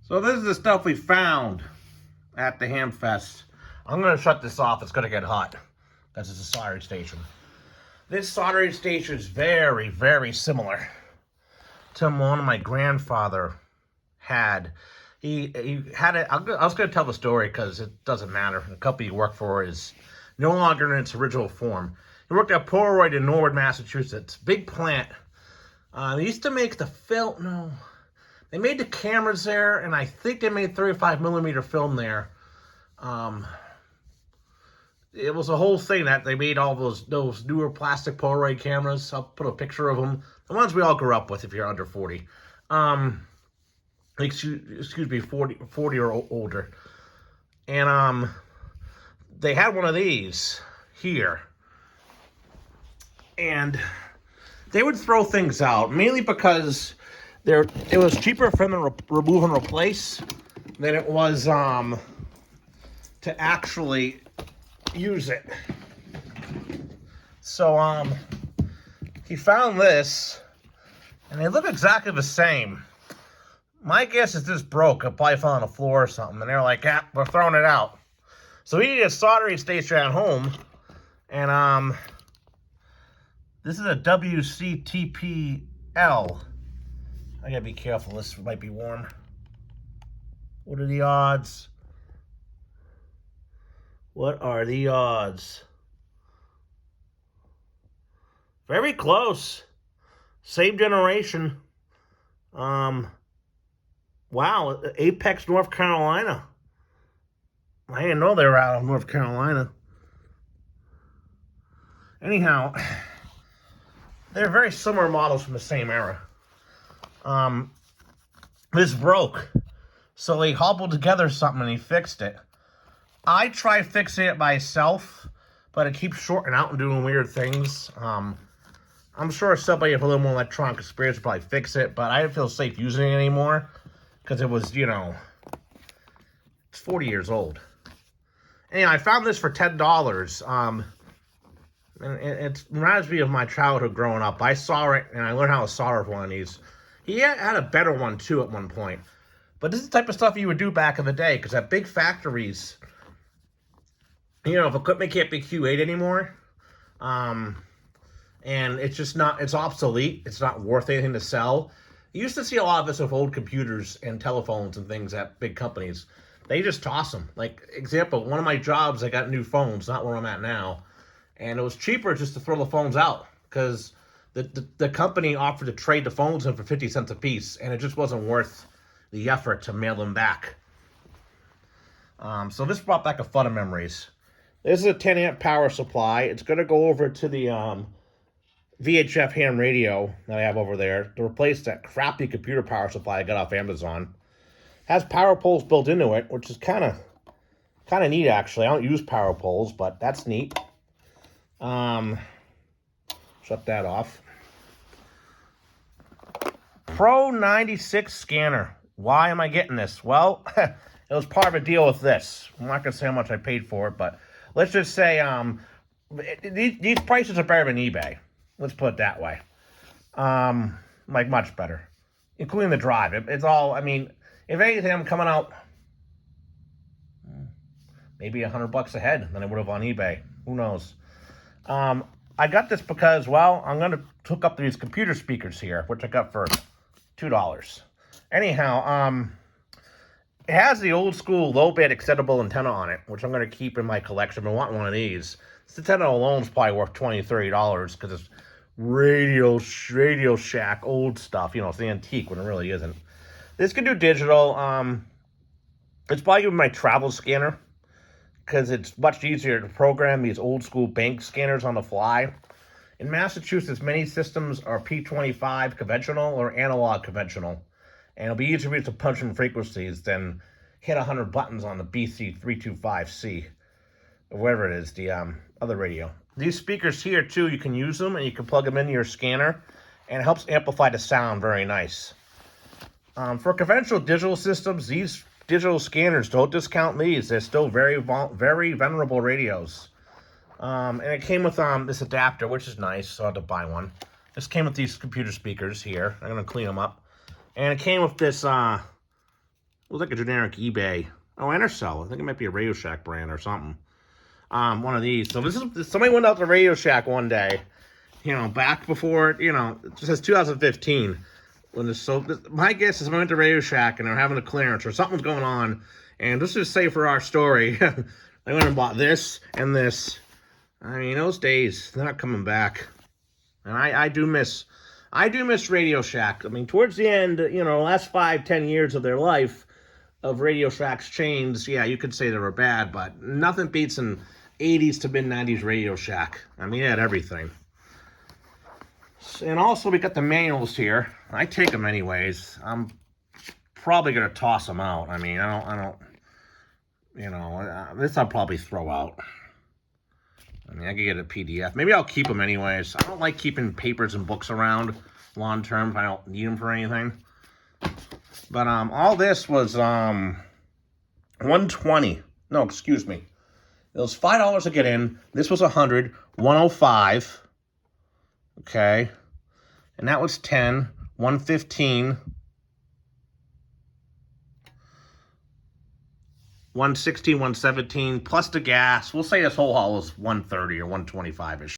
So this is the stuff we found at the Hamfest. I'm going to shut this off. It's going to get hot because it's a soldering station. This soldering station is very, very similar to one my grandfather had. He had it. I was going to tell the story because it doesn't matter. The company he worked for is no longer in its original form. He worked at Polaroid in Norwood, Massachusetts. Big plant. They used to make the film. No. They made the cameras there, and I think they made 35 millimeter film there. It was a whole thing that they made all those newer plastic Polaroid cameras. I'll put a picture of them. The ones we all grew up with if you're under 40. Excuse me, 40 or older. And they had one of these here. And they would throw things out, mainly because it was cheaper for them to remove and replace than it was to actually use it. So he found this, and they look exactly the same. My guess is this broke. It probably fell on the floor or something, and they're like, "Ah, we're throwing it out." So we need a soldering station at home, and this is a WCTPL. I gotta be careful, this might be warm. What are the odds? What are the odds? Very close. Same generation. Wow, Apex, North Carolina. I didn't know they were out of North Carolina. Anyhow, they're very similar models from the same era. This broke, so he hobbled together something and he fixed it. I tried fixing it myself, but it keeps shorting out and doing weird things. I'm sure somebody with a little more electronic experience would probably fix it, but I didn't feel safe using it anymore because it was, it's 40 years old. Anyway, I found this for $10. And it reminds me of my childhood growing up. I saw it, and I learned how to solder one of these. He had a better one, too, at one point. But this is the type of stuff you would do back in the day, because at big factories, if equipment can't be Q8 anymore, and it's just not, it's obsolete, it's not worth anything to sell. You used to see a lot of this with old computers and telephones and things at big companies. They just toss them. Like, example, one of my jobs, I got new phones, not where I'm at now, and it was cheaper just to throw the phones out, because the company offered to trade the phones in for 50 cents a piece, and it just wasn't worth the effort to mail them back. So this brought back a fun of memories. This is a 10 amp power supply. It's going to go over to the VHF ham radio that I have over there to replace that crappy computer power supply I got off Amazon. Has power poles built into it, which is kind of neat, actually. I don't use power poles, but that's neat. Shut that off. Pro 96 scanner. Why am I getting this? Well, it was part of a deal with this. I'm not going to say how much I paid for it, but let's just say these prices are better than eBay. Let's put it that way. Like much better, including the drive. It's all, if anything, I'm coming out maybe $100 ahead than I would have on eBay. Who knows? I got this because, well, I'm going to hook up these computer speakers here, which I got for $2. Anyhow, it has the old school low-band extendable antenna on it, which I'm going to keep in my collection. I want one of these. This antenna alone is probably worth $20, $30 because it's Radio Shack old stuff. It's the antique when it really isn't. This can do digital. It's probably my travel scanner because it's much easier to program these old school bank scanners on the fly. In Massachusetts, many systems are P25 conventional or analog conventional. And it'll be easier to punch in frequencies than hit 100 buttons on the BC325C, or whatever it is, the other radio. These speakers here, too, you can use them, and you can plug them into your scanner, and it helps amplify the sound very nice. For conventional digital systems, these digital scanners, don't discount these. They're still very venerable radios. And it came with this adapter, which is nice, so I had to buy one. This came with these computer speakers here. I'm going to clean them up. And it came with this was like a generic eBay. Oh, Intercell. I think it might be a Radio Shack brand or something. One of these. So somebody went out to Radio Shack one day, you know, back before, you know, it says 2015. My guess is I went to Radio Shack and they're having a clearance or something's going on. And let's just say for our story, they went and bought this and this. I mean, those days, they're not coming back. And I do miss Radio Shack. I mean, towards the end, you know, last 5-10 years of their life of Radio Shack's chains, yeah, you could say they were bad, but nothing beats an 80s to mid-90s Radio Shack. I mean, it had everything. And also, we got the manuals here. I take them anyways. I'm probably going to toss them out. I mean, I don't, you know, this I'll probably throw out. I mean, I could get a PDF. Maybe I'll keep them anyways. I don't like keeping papers and books around long term if I don't need them for anything. But all this was $120. No, excuse me. It was $5 to get in. This was $100. $105. Okay. And that was 10. $115. $116, $117, plus the gas. We'll say this whole haul was $130 or $125-ish.